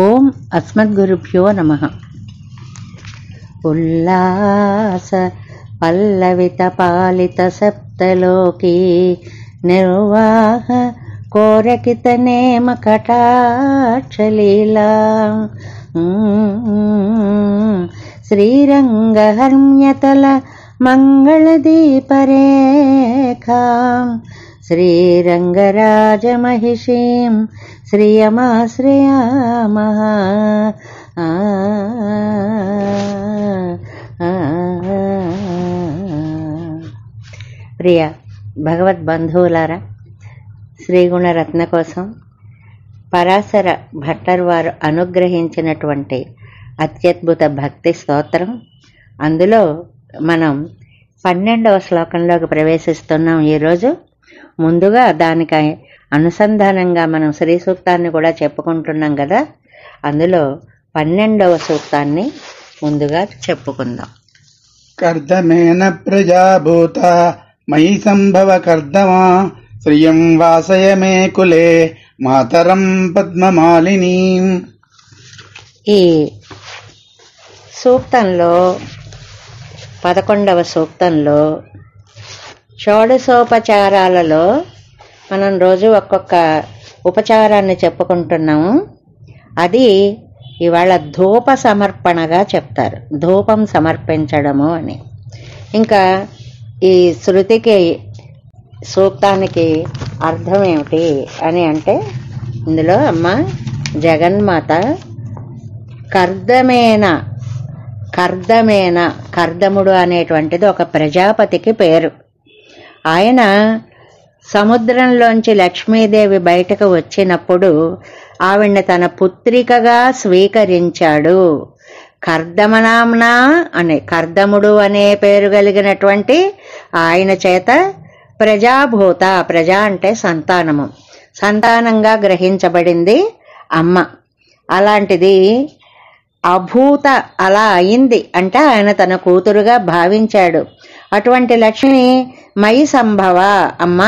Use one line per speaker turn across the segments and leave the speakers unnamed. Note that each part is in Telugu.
ఓం అస్మద్గురుభ్యో నమః. ఉల్లాస పల్లవిత పాలిత సప్తలోకీ నిర్వాహ కోరకిత నేమ కటాక్షలీలా శ్రీరంగహర్మ్యతల మంగళదీపరేఖాం శ్రీరంగరాజమహిషీం శ్రియమాశ్రయామః. ప్రియ భగవద్బంధువులారా, శ్రీగుణరత్న కోసం పరాశర భట్టర్ వారు అనుగ్రహించినటువంటి అత్యద్భుత భక్తి స్తోత్రం. అందులో మనం 12వ శ్లోకంలోకి ప్రవేశిస్తున్నాం ఈరోజు. ముందుగా దానికి అనుసంధానంగా మనం శ్రీ సూక్తాన్ని కూడా చెప్పుకుంటున్నాం కదా. అందులో 12వ సూక్తాన్ని ముందుగా చెప్పుకుందాం.
కర్దమేన ప్రజాభూత మయి సంభవ కర్దమా శ్రియం వాసయ మే కులే మాతరం పద్మమాలినీ.
ఈ సూక్తంలో 11వ సూక్తంలో షోడశోపచారాలలో మనం రోజు ఒక్కొక్క ఉపచారాన్ని చెప్పుకుంటున్నాము. అది ఇవాళ ధూప సమర్పణగా చెప్తారు, ధూపం సమర్పించడము అని. ఇంకా ఈ శృతికి సూక్తానికి అర్థం ఏమిటి అని అంటే, ఇందులో అమ్మ జగన్మాత కర్దముడు అనేటువంటిది ఒక ప్రజాపతికి పేరు. ఆయన సముద్రంలోంచి లక్ష్మీదేవి బయటకు వచ్చినప్పుడు ఆవిడ్ని తన పుత్రికగా స్వీకరించాడు. కర్దమనాంనా అనే కర్దముడు అనే పేరు కలిగినటువంటి ఆయన చేత ప్రజాభూత, ప్రజా అంటే సంతానము, సంతానంగా గ్రహించబడింది అమ్మ. అలాంటిది అభూత అలా అయింది అంటే ఆయన తన కూతురుగా భావించాడు. అటువంటి లక్ష్మి మయి సంభవ, అమ్మ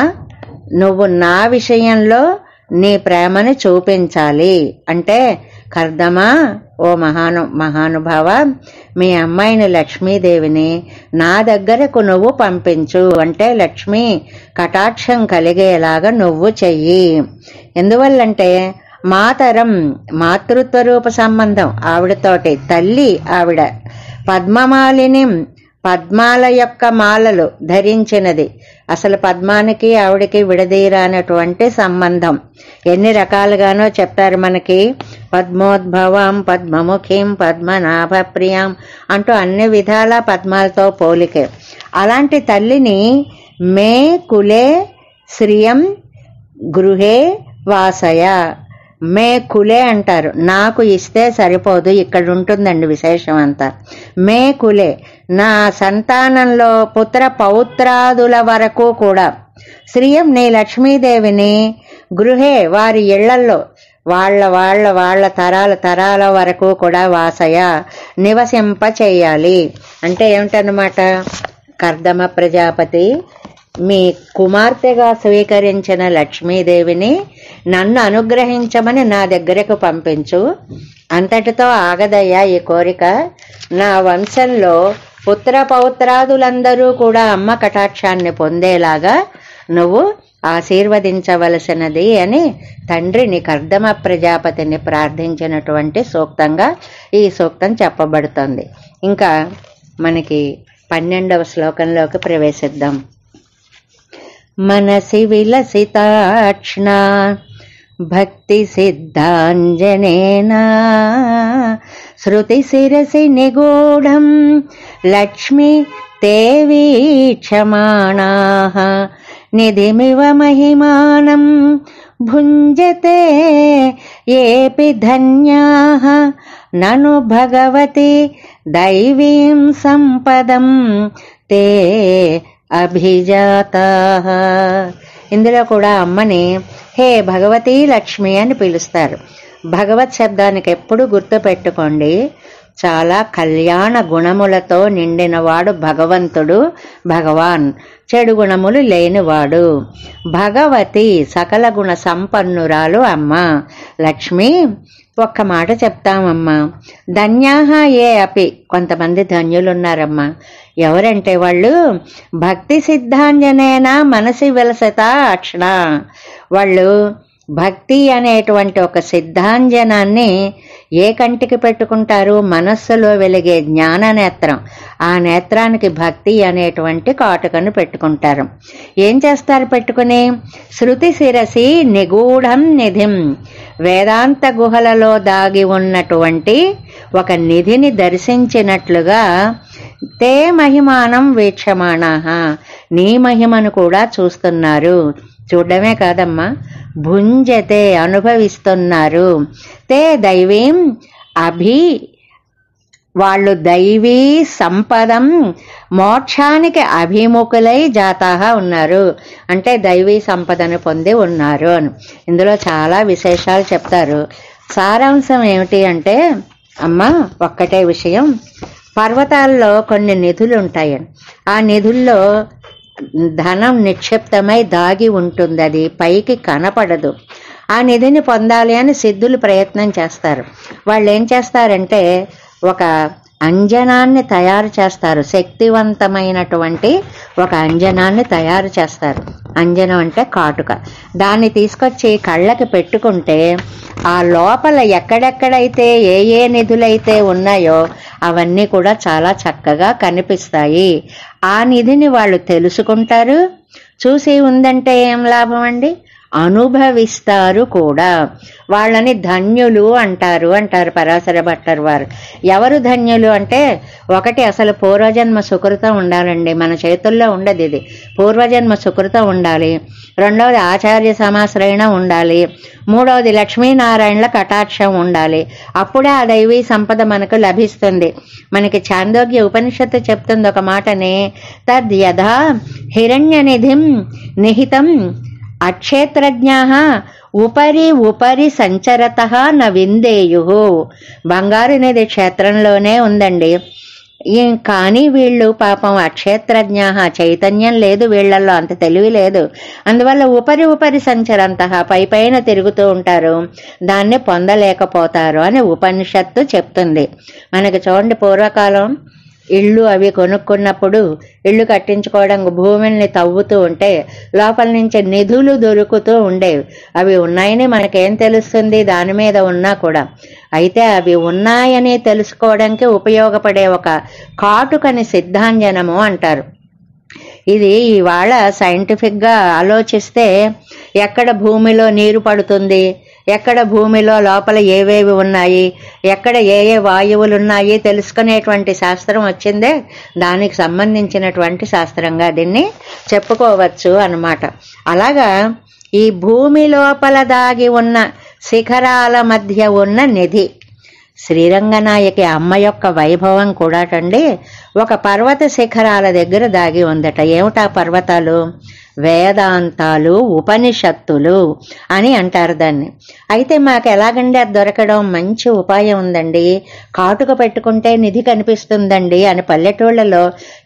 నువ్వు నా విషయంలో నీ ప్రేమని చూపించాలి అంటే, కర్దమా ఓ మహానుభావ, మీ అమ్మాయిని లక్ష్మీదేవిని నా దగ్గరకు నువ్వు పంపించు అంటే లక్ష్మీ కటాక్షం కలిగేలాగా నువ్వు చెయ్యి. ఎందువల్లంటే మాతరం, మాతృత్వ రూప సంబంధం ఆవిడతోటి, తల్లి ఆవిడ. పద్మమాలిని, పద్మాల యొక్క మాలలు ధరించినది. అసలు పద్మానికి ఆవిడకి విడదీరానటువంటి సంబంధం. ఎన్ని రకాలుగానో చెప్తారు మనకి. పద్మోద్భవం, పద్మముఖీం, పద్మనాభ ప్రియాం అంటూ అన్ని విధాల పద్మాలతో పోలికే. అలాంటి తల్లిని మే కులే శ్రియం గృహే వాసయ, మే కులే అంటారు. నాకు ఇస్తే సరిపోదు, ఇక్కడ ఉంటుందండి విశేషం అంతా. మే కులే, నా సంతానంలో పుత్ర పౌత్రాదుల వరకు కూడా, శ్రీయం నీ లక్ష్మీదేవిని గృహే వారి ఇళ్లల్లో, వాళ్ళ తరాల వరకు కూడా వాసయ నివసింప చేయాలి. అంటే ఏమిటన్నమాట, కర్దమ ప్రజాపతి మీ కుమార్తెగా స్వీకరించిన లక్ష్మీదేవిని నన్ను అనుగ్రహించమని నా దగ్గరకు పంపించు. అంతటితో ఆగదయ్యా ఈ కోరిక. నా వంశంలో పుత్ర పౌత్రాదులందరూ కూడా అమ్మ కటాక్షాన్ని పొందేలాగా నువ్వు ఆశీర్వదించవలసినది అని తండ్రిని, కర్దమ ప్రజాపతిని ప్రార్థించినటువంటి సూక్తంగా ఈ సూక్తం చెప్పబడుతుంది. ఇంకా మనకి 12వ శ్లోకంలోకి ప్రవేశిద్దాం. మనసి విలసితాక్ష్ణ భక్తి సిద్ధాంజనేనా శృతి శిరసి నిగూఢం లక్ష్మి తే వీక్షమాణాః నిధిమివ మహిమానం భుంజతే ఏపి ధన్యాః నను భగవతి దైవీం సంపదం తే అభిజాతాః. ఇందులో కూడా అమ్మని హే భగవతీ లక్ష్మి అని పిలుస్తారు. భగవత్ శబ్దానికి ఎప్పుడు గుర్తు పెట్టుకోండి, చాలా కళ్యాణ గుణములతో నిండినవాడు భగవంతుడు, భగవాన్. చెడు గుణములు లేనివాడు. భగవతి సకల గుణ సంపన్నురాలు అమ్మ. లక్ష్మి ఒక్క మాట చెప్తామమ్మా. ధన్యాహ ఏ అపి, కొంతమంది ధన్యులున్నారమ్మా. ఎవరంటే వాళ్ళు భక్తి సిద్ధాంజనేన మనసి విలసత అక్షణ. వాళ్ళు భక్తి అనేటువంటి ఒక సిద్ధాంజనాన్ని ఏ కంటికి పెట్టుకుంటారు? మనస్సులో వెలిగే జ్ఞాన నేత్రం. ఆ నేత్రానికి భక్తి అనేటువంటి కాటుకను పెట్టుకుంటారు. ఏం చేస్తారు పెట్టుకుని? శృతి శిరసి నిగూఢం నిధిం, వేదాంత గుహలలో దాగి ఉన్నటువంటి ఒక నిధిని దర్శించినట్లుగా తే మహిమానం వీక్షమాణాః, నీ మహిమను కూడా చూస్తున్నారు. చూడడమే కాదమ్మా, భుంజతే అనుభవిస్తున్నారు. తే దైవీం అభి, వాళ్ళు దైవీ సంపదం మోక్షానికి అభిముఖులై జాతాహ ఉన్నారు. అంటే దైవీ సంపదను పొంది ఉన్నారు అని ఇందులో చాలా విశేషాలు చెప్తారు. సారాంశం ఏమిటి అంటే అమ్మా, ఒక్కటే విషయం. పర్వతాల్లో కొన్ని నిధులు ఉంటాయని, ఆ నిధుల్లో ధనం నిక్షిప్తమై దాగి ఉంటుంది. అది పైకి కనపడదు. ఆ నిధిని పొందాలి అని సిద్ధులు ప్రయత్నం చేస్తారు. వాళ్ళు ఏం చేస్తారంటే ఒక అంజనాన్ని తయారు చేస్తారు. శక్తివంతమైనటువంటి ఒక అంజనాన్ని తయారు చేస్తారు. అంజనం అంటే కాటుక. దాన్ని తీసుకొచ్చి కళ్ళకి పెట్టుకుంటే ఆ లోపల ఎక్కడెక్కడైతే ఏ ఏ నిధులైతే ఉన్నాయో అవన్నీ కూడా చాలా చక్కగా కనిపిస్తాయి. ఆ నిధిని వాళ్ళు తెలుసుకుంటారు. చూసి ఉందంటే ఏం లాభం అండి? అనుభవిస్తారు కూడా. వాళ్ళని ధన్యులు అంటారు పరాశర భట్టర్ వారు. ఎవరు ధన్యులు అంటే, ఒకటి అసలు పూర్వజన్మ సుకృతం ఉండాలండి. మన చేతుల్లో ఉండదు ఇది. పూర్వజన్మ సుకృతం ఉండాలి. రెండవది ఆచార్య సమాశ్రయణ ఉండాలి. మూడవది లక్ష్మీనారాయణల కటాక్షం ఉండాలి. అప్పుడే ఆ దైవీ సంపద మనకు లభిస్తుంది. మనకి ఛాందోగ్య ఉపనిషత్తు చెప్తుంది ఒక మాటని, తద్ యథా హిరణ్యనిధిం నిహితం అక్షేత్రజ్ఞాః ఉపరి ఉపరి సంచరతః న విందేయుః. బంగారు నిధి క్షేత్రంలోనే ఉందండి. కానీ వీళ్ళు పాపం అక్షేత్రజ్ఞాః, చైతన్యం లేదు వీళ్లలో, అంత తెలివి లేదు. అందువల్ల ఉపరి ఉపరి సంచరంతః, పై పైన తిరుగుతూ ఉంటారు, దాన్ని పొందలేకపోతారు అని ఉపనిషత్తు చెప్తుంది. మనకి చూడండి, పూర్వకాలం ఇళ్ళు అవి కొనుక్కున్నప్పుడు ఇళ్ళు కట్టించుకోవడానికి భూమిని తవ్వుతూ ఉంటే లోపల నుంచి నిధులు దొరుకుతూ ఉండేవి. అవి ఉన్నాయని మనకేం తెలుస్తుంది దాని మీద ఉన్నా కూడా? అయితే అవి ఉన్నాయని తెలుసుకోవడానికి ఉపయోగపడే ఒక కాటుకని సిద్ధాంజనము అంటారు. ఇది ఇవాళ సైంటిఫిక్గా ఆలోచిస్తే ఎక్కడ భూమిలో నీరు పడుతుంది, ఎక్కడ భూమిలో లోపల ఏవేవి ఉన్నాయి, ఎక్కడ ఏ ఏ వాయువులు ఉన్నాయి తెలుసుకునేటువంటి శాస్త్రం వచ్చిందే. దానికి సంబంధించినటువంటి శాస్త్రంగా దీన్ని చెప్పుకోవచ్చు అన్నమాట. అలాగా ఈ భూమి లోపల దాగి ఉన్న శిఖరాల మధ్య ఉన్న నిధి శ్రీరంగనాయకి అమ్మ యొక్క వైభవం కూడాటండి ఒక పర్వత శిఖరాల దగ్గర దాగి ఉందట. ఏమిటా పర్వతాలు? వేదాంతాలు, ఉపనిషత్తులు అని అంటారు దాన్ని. అయితే మాకు ఎలాగండి అది దొరకడం? మంచి ఉపాయం ఉందండి. కాటుక పెట్టుకుంటే నిధి కనిపిస్తుందండి అని పల్లెటూళ్ళలో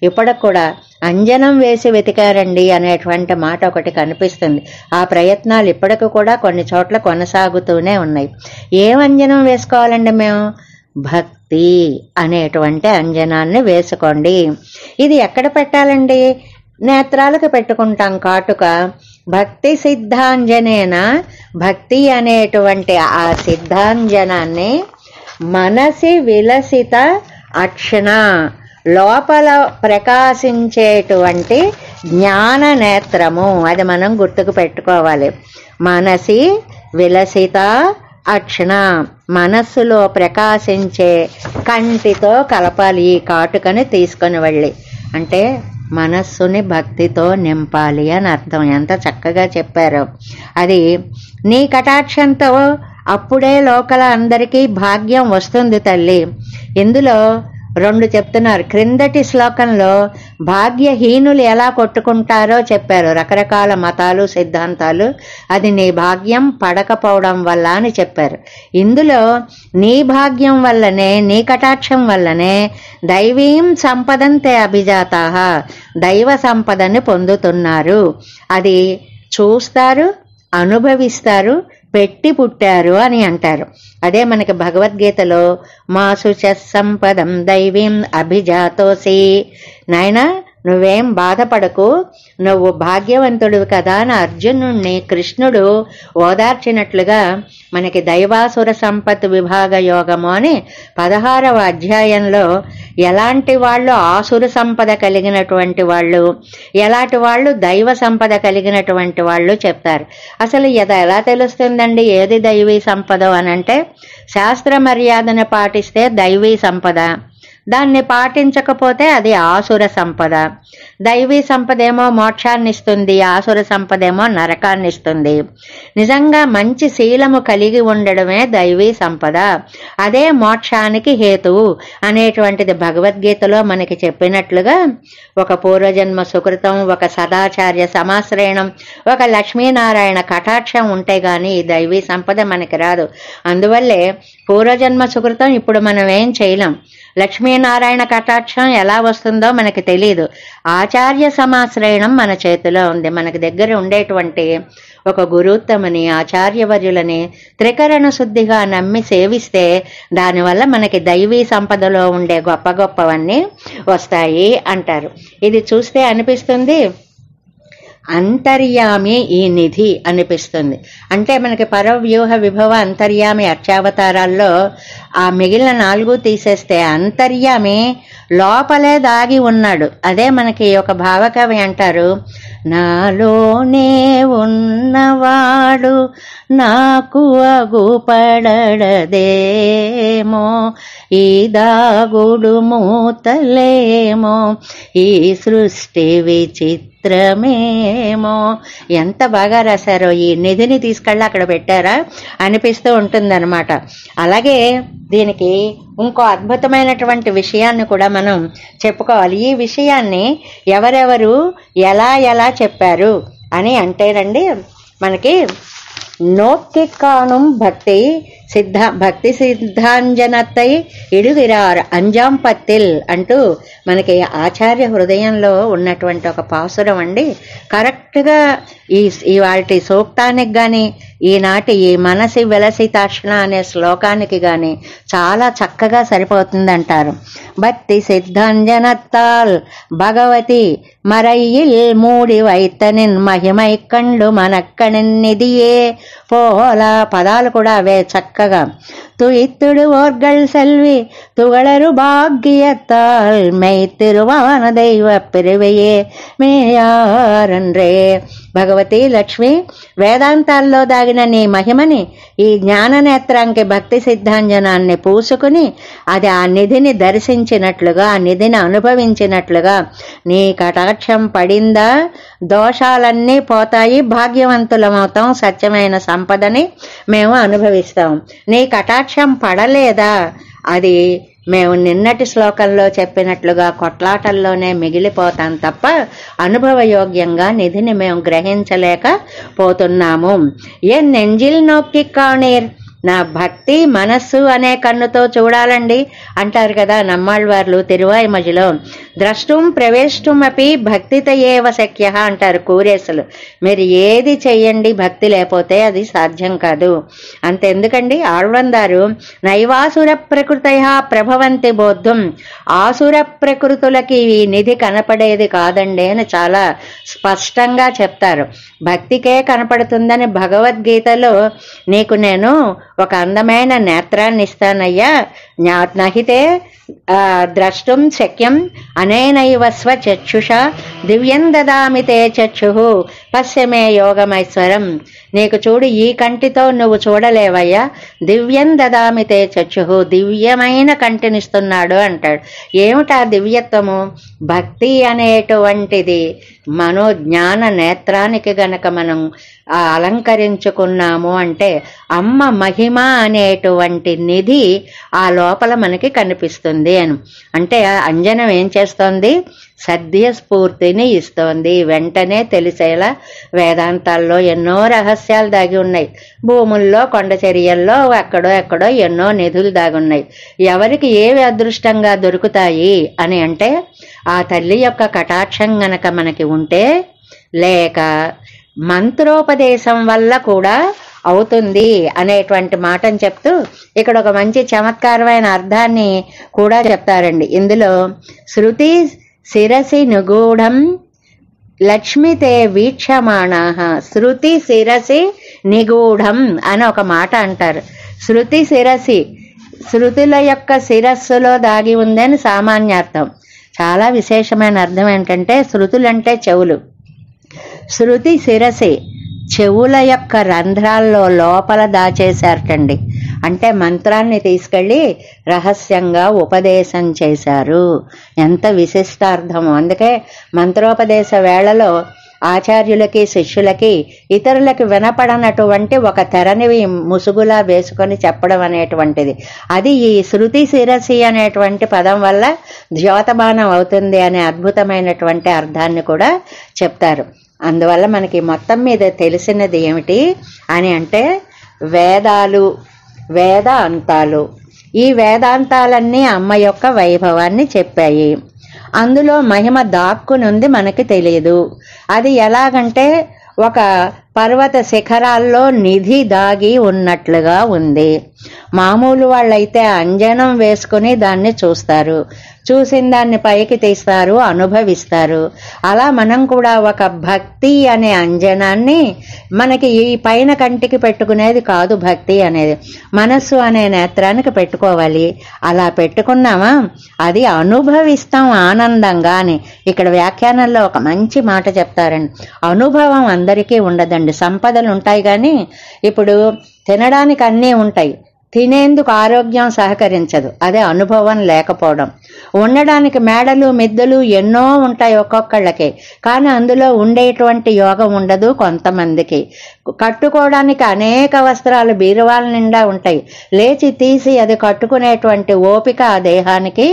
ఇప్పటికి కూడా అంజనం వేసి వెతికారండి అనేటువంటి మాట ఒకటి కనిపిస్తుంది. ఆ ప్రయత్నాలు ఇప్పటికి కూడా కొన్ని చోట్ల కొనసాగుతూనే ఉన్నాయి. ఏం అంజనం వేసుకోవాలండి మేము? భక్తి అనేటువంటి అంజనాన్ని వేసుకోండి. ఇది ఎక్కడ పెట్టాలండి? నేత్రాలకు పెట్టుకుంటాం కాటుక. భక్తి సిద్ధాంజనేన, భక్తి అనేటువంటి ఆ సిద్ధాంజనాన్ని మనసి విలసిత అక్షణ, లోపల ప్రకాశించేటువంటి జ్ఞాన నేత్రము, అది మనం గుర్తుకు పెట్టుకోవాలి. మనసి విలసిత అక్షణ, మనస్సులో ప్రకాశించే కంటితో కలపాలి ఈ కాటుకని తీసుకొని వెళ్ళి. అంటే మనస్సుని భక్తితో నింపాలి అని అర్థం. ఎంత చక్కగా చెప్పారో. అది నీ కటాక్షంతో అప్పుడే లోకల అందరికీ భాగ్యం వస్తుంది తల్లి. ఇందులో రెండు చెప్తున్నారు. క్రిందటి శ్లోకంలో భాగ్యహీనులు ఎలా కొట్టుకుంటారో చెప్పారు, రకరకాల మతాలు సిద్ధాంతాలు. అది నీ భాగ్యం పడకపోవడం వల్ల అని చెప్పారు. ఇందులో నీ భాగ్యం వల్లనే, నీ కటాక్షం వల్లనే దైవీం సంపదంతే అభిజాతాః, దైవ సంపదని పొందుతున్నారు. అది చూస్తారు, అనుభవిస్తారు, పెట్టి పుట్టారు అని అంటారు. అదే మనకి భగవద్గీతలో మాసు సంపదం దైవీం అభిజాతోసి, నాయనా నువ్వేం బాధపడకు, నువ్వు భాగ్యవంతుడివి కదా అని అర్జునుణ్ణి కృష్ణుడు ఓదార్చినట్లుగా మనకి దైవాసుర సంపత్ విభాగ యోగము అని 16వ అధ్యాయంలో ఎలాంటి వాళ్ళు ఆసుర సంపద కలిగినటువంటి వాళ్ళు, ఎలాంటి వాళ్ళు దైవ సంపద కలిగినటువంటి వాళ్ళు చెప్తారు. అసలు ఇది ఎలా తెలుస్తుందండి ఏది దైవీ సంపద అనంటే, శాస్త్ర మర్యాదను పాటిస్తే దైవీ సంపద, దాన్ని పాటించకపోతే అది ఆసుర సంపద. దైవీ సంపదేమో మోక్షాన్ని ఇస్తుంది, ఆసుర సంపదేమో నరకాన్ని ఇస్తుంది. నిజంగా మంచి శీలము కలిగి ఉండడమే దైవీ సంపద, అదే మోక్షానికి హేతువు అనేటువంటిది భగవద్గీతలో మనకి చెప్పినట్లుగా ఒక పూర్వజన్మ సుకృతం, ఒక సదాచార్య సమాశ్రయణం, ఒక లక్ష్మీనారాయణ కటాక్షం ఉంటే గాని ఈ దైవీ సంపద మనకి రాదు. అందువల్లే పూర్వజన్మ సుకృతం ఇప్పుడు మనం ఏం చేయలేం, లక్ష్మీనారాయణ కటాక్షం ఎలా వస్తుందో మనకి తెలియదు. ఆచార్య సమాశ్రయణం మన చేతిలో ఉంది. మనకి దగ్గర ఉండేటువంటి ఒక గురుత్తమని, ఆచార్యవర్యులని త్రికరణ శుద్ధిగా నమ్మి సేవిస్తే దానివల్ల మనకి దైవీ సంపదలో ఉండే గొప్ప గొప్పవన్నీ వస్తాయి అంటారు. ఇది చూస్తే అనిపిస్తుంది అంతర్యామి ఈ నిధి అనిపిస్తుంది. అంటే మనకి పరవ్యూహ విభవ అంతర్యామి అర్చావతారాల్లో ఆ మిగిలిన 4 తీసేస్తే అంతర్యామి లోపలే దాగి ఉన్నాడు. అదే మనకి ఒక భావకవి అంటారు, నాలోనే ఉన్నవాడు నాకు అగుపడదేమో, ఈ దాగుడు మూతలేమో, ఈ సృష్టి విచిత్రమేమో. ఎంత బాగా రాశారో, ఈ నిధిని తీసుకెళ్ళి అక్కడ పెట్టారా అనిపిస్తూ ఉంటుందన్నమాట. అలాగే దీనికి ఇంకో అద్భుతమైనటువంటి విషయాన్ని కూడా మనం చెప్పుకోవాలి. ఈ విషయాన్ని ఎవరెవరు ఎలా ఎలా చెప్పారు అని అంటేనండి, మనకి நோக்கி காணும் భక్తి సిద్ధాంజనత్తై ఇడుగిరారు అంజాం పత్తిల్ అంటూ మనకి ఆచార్య హృదయంలో ఉన్నటువంటి ఒక పాసురం అండి. కరెక్ట్గా ఇవాల్టి సూక్తానికి కానీ ఈనాటి ఈ మనసి విలసితాక్షణ అనే శ్లోకానికి కానీ చాలా చక్కగా సరిపోతుందంటారు. భక్తి సిద్ధాంజనత్తాల్ భగవతి మరయ్యిల్ మూడి వైతనిన్ మహిమై కండు మనక్కనిదియే పోల. పదాలు కూడా అవే చక్కగా. துய்த்திடு ஓர்கள் செல்வி துகளரு பாக்கியத்தால் மெய்த்திருவான தெய்வ பிரிவையே మేయారన్రే. భగవతి లక్ష్మి వేదాంతాల్లో దాగిన నీ మహిమని ఈ జ్ఞాననేత్రానికి భక్తి సిద్ధాంజనాన్ని పూసుకుని అది ఆ నిధిని దర్శించినట్లుగా, ఆ నిధిని అనుభవించినట్లుగా నీ కటాక్షం పడిందా దోషాలన్నీ పోతాయి, భాగ్యవంతులమవుతాం, సత్యమైన సంపదని మేము అనుభవిస్తాం. నీ కటాక్షం పడలేదా అది మేము నిన్నటి శ్లోకంలో చెప్పినట్లుగా కొట్లాటల్లోనే మిగిలిపోతాం తప్ప అనుభవయోగ్యంగా నిధిని మేము గ్రహించలేకపోతున్నాము. ఏ నెంజిల్ నొక్కి కాణీర్, నా భక్తి మనస్సు అనే కన్నుతో చూడాలండి అంటారు కదా నమ్మాళ్వార్లు తిరువాయిమజిలో. ద్రష్టం ప్రవేష్టమపి భక్తిత ఏవ శక్య అంటారు కూరేసులు. మీరు ఏది చెయ్యండి భక్తి లేకపోతే అది సాధ్యం కాదు. అంతెందుకండి ఆళ్వందారు నైవాసుర ప్రకృతయ ప్రభవంతి బోద్ధం, ఆసుర ప్రకృతులకి ఈ నిధి కనపడేది కాదండి అని చాలా స్పష్టంగా చెప్తారు. భక్తికే కనపడుతుందని భగవద్గీతలో నీకు నేను ఒక అందమైన నేత్రాన్ని ఇస్తానయ్యా, నహితే ద్రష్టం శక్యం అనేనైవ స్వచక్షుష దివ్యం దదామితే చక్షు పశ్యమే యోగమైశ్వరం. నీకు చూడు ఈ కంటితో నువ్వు చూడలేవయ్యా, దివ్యం దదామితే చక్షు, దివ్యమైన కంటినిస్తున్నాడు అంటాడు. ఏమిటా దివ్యత్వము? భక్తి అనేటువంటిది మనోజ్ఞాన నేత్రానికి గనక మనం అలంకరించుకున్నాము అంటే అమ్మ మహిమ అనేటువంటి నిధి ఆ లోపల మనకి కనిపిస్తుంది అని. అంటే అంజనం ఏం చేస్తోంది? సద్య స్ఫూర్తిని ఇస్తోంది. వెంటనే తెలిసేలా వేదాంతాల్లో ఎన్నో రహస్యాలు దాగి ఉన్నాయి. భూముల్లో కొండ చర్యల్లో ఎక్కడో ఎక్కడో ఎన్నో నిధులు దాగి ఉన్నాయి. ఎవరికి ఏవి అదృష్టంగా దొరుకుతాయి అని అంటే ఆ తల్లి యొక్క కటాక్షం గనక మనకి ఉంటే, లేక మంత్రోపదేశం వల్ల కూడా అవుతుంది అనేటువంటి మాటను చెప్తూ ఇక్కడ ఒక మంచి చమత్కారమైన అర్థాన్ని కూడా చెప్తారండి. ఇందులో శృతి శిరసి నిగూఢం లక్ష్మితే వీక్షమాణాః, శృతి శిరసి నిగూఢం అని ఒక మాట అంటారు. శృతి శిరసి, శృతుల యొక్క శిరస్సులో దాగి ఉందని సామాన్యార్థం. చాలా విశేషమైన అర్థం ఏంటంటే శృతులంటే చెవులు, శృతి శిరసి చెవుల యొక్క రంధ్రాల్లో లోపల దాచేశారటండి. అంటే మంత్రాన్ని తీసుకెళ్ళి రహస్యంగా ఉపదేశం చేశారు. ఎంత విశిష్టార్థము. అందుకే మంత్రోపదేశ వేళలో ఆచార్యులకి శిష్యులకి ఇతరులకి వినపడనటువంటి ఒక తెరని ముసుగులా వేసుకొని చెప్పడం అనేటువంటిది, అది ఈ శృతి శిరసి అనేటువంటి పదం వల్ల ద్యోతమానం అవుతుంది అనే అద్భుతమైనటువంటి అర్థాన్ని కూడా చెప్తారు. అందువల్ల మనకి మొత్తం మీద తెలిసినది ఏమిటి అని అంటే వేదాలు, వేదాంతాలు. ఈ వేదాంతాలన్నీ అమ్మ యొక్క వైభవాన్ని చెప్పాయి. అందులో మహిమ దాక్కునుంది మనకి తెలియదు. అది ఎలాగంటే ఒక పర్వత శిఖరాల్లో నిధి దాగి ఉన్నట్లుగా ఉంది. మామూలు వాళ్ళైతే అంజనం వేసుకుని దాన్ని చూస్తారు, చూసిన దాన్ని పైకి తీస్తారు, అనుభవిస్తారు. అలా మనం కూడా ఒక భక్తి అనే అంజనాన్ని, మనకి ఈ పైన కంటికి పెట్టుకునేది కాదు భక్తి అనేది, మనస్సు అనే నేత్రానికి పెట్టుకోవాలి. అలా పెట్టుకున్నామా అది అనుభవిస్తాం ఆనందంగా అని ఇక్కడ వ్యాఖ్యానంలో ఒక మంచి మాట చెప్తారండి. అనుభవం అందరికీ ఉండదండి. సంపదలు ఉంటాయి కానీ ఇప్పుడు తినడానికి అన్నీ ఉంటాయి, తినేందుకు ఆరోగ్యం సహకరించదు, అదే అనుభవం లేకపోవడం. ఉండడానికి మేడలు మిద్దెలు ఎన్నో ఉంటాయి ఒక్కొక్కళ్ళకి, కానీ అందులో ఉండేటువంటి యోగం ఉండదు కొంతమందికి. కట్టుకోవడానికి అనేక వస్త్రాలు బీరువాల నిండా ఉంటాయి, లేచి తీసి అది కట్టుకునేటువంటి ఓపిక ఆ దేహానికి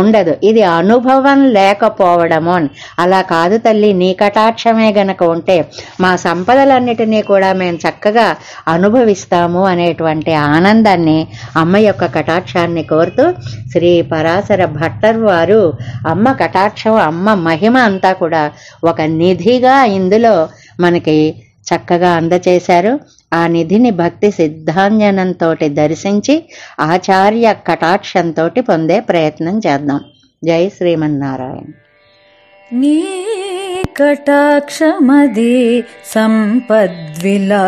ఉండదు. ఇది అనుభవం లేకపోవడము అని. అలా కాదు తల్లి, నీ కటాక్షమే గనక ఉంటే మా సంపదలన్నిటినీ కూడా మేము చక్కగా అనుభవిస్తాము అనేటువంటి ఆనందాన్ని అమ్మ యొక్క కటాక్షాన్ని కోరుతూ శ్రీ పరాశర భట్టర్ వారు అమ్మ కటాక్షం, అమ్మ మహిమ అంతా కూడా ఒక నిధిగా ఇందులో మనకి చక్కగా అందచేశారు. ఆ నిధిని భక్తి సిద్ధాంజనంతో దర్శించి ఆచార్య కటాక్షంతో పొందే ప్రయత్నం చేద్దాం. జై శ్రీమన్నారాయణ.
నీ కటాక్షమది సంపద్విలాసమే,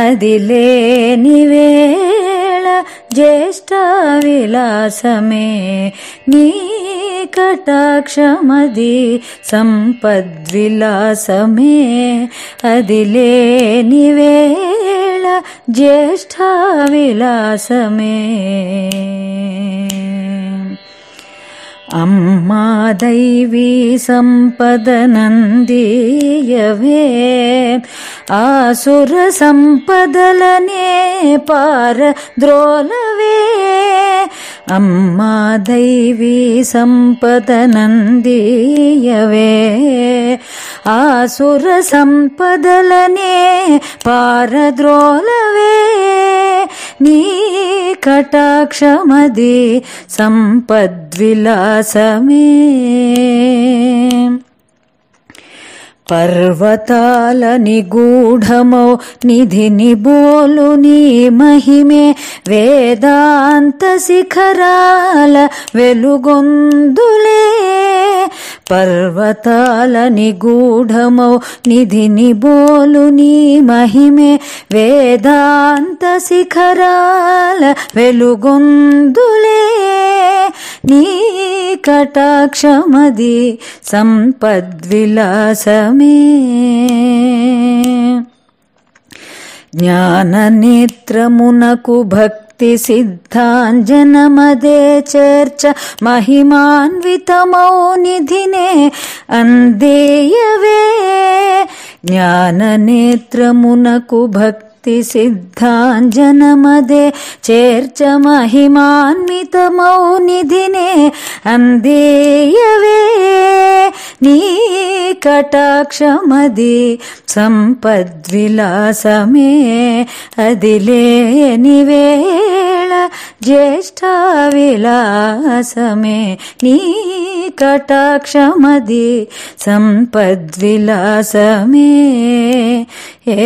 అది లేని వేళ జ్యేష్ఠ విలాసమే. నీ కటాక్షమది సంపద్విలాసమే, అది లేని వేళ జ్యేష్ఠ విలాసమే. అమ్మా దైవీ సంపదనందీయవే, ఆసుర సంపదలనే పారద్రోలవే. అమ్మా దైవీ సంపదనందీయవే, ఆసుర సంపదలనే పారద్రోలవే. నీ కటాక్షమది సంపద్విలాసమే. పర్వతాల నిగూఢమో నిధిని బోలు నీ మహిమే, వేదాంత శిఖరాల వెలుగొందులే. పర్వతాల నిగూఢమో నిధిని బోలు నీ మహిమే, వేదాంత శిఖరాల వెలుగొందులే. నీ కటాక్షమది సంపద్విలాసమే. జ్ఞాననేత్రమునకు భక్తి సిద్ధాంజనమదే చేర్చ, మహిమాన్వితమౌ నిధినే అందేయవే. జ్ఞాననేత్రమునకు భక్తి సిద్ధాంజనమదే చేర్చ, మహిమాన్వితమౌ నిధినే అందేయవే. నీ కటాక్షమది సంపద్విలాసమే, అది లేని వేళ జ్యేష్ఠావిలాసమే నీ కటాక్షమది సంపద్విలాసమే ఏ